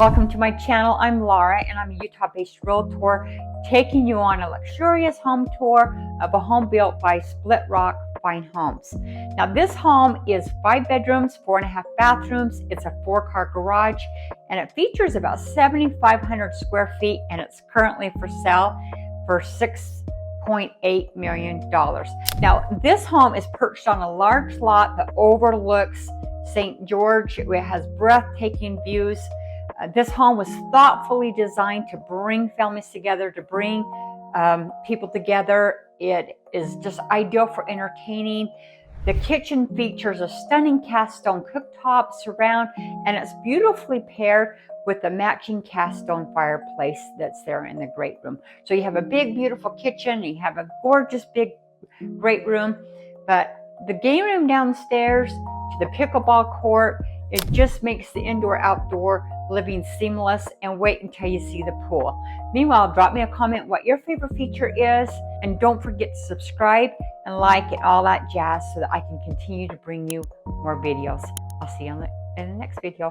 Welcome to my channel. I'm Laura and I'm a Utah-based realtor taking you on a luxurious home tour of a home built by Split Rock Fine Homes. Now this home is 5 bedrooms, 4.5 bathrooms. It's a 4-car garage and it features about 7,500 square feet and it's currently for sale for $6.8 million. Now this home is perched on a large lot that overlooks St. George. It has breathtaking views. This home was thoughtfully designed to bring families together, to bring people together. It is just ideal for entertaining. The kitchen features a stunning cast stone cooktop surround, and it's beautifully paired with the matching cast stone fireplace that's there in the great room. So you have a big, beautiful kitchen, you have a gorgeous, big, great room, but the game room downstairs to the pickleball court, it just makes the indoor-outdoor living seamless, and wait until you see the pool. Meanwhile, drop me a comment what your favorite feature is, and don't forget to subscribe and like and all that jazz so that I can continue to bring you more videos. I'll see you in the next video.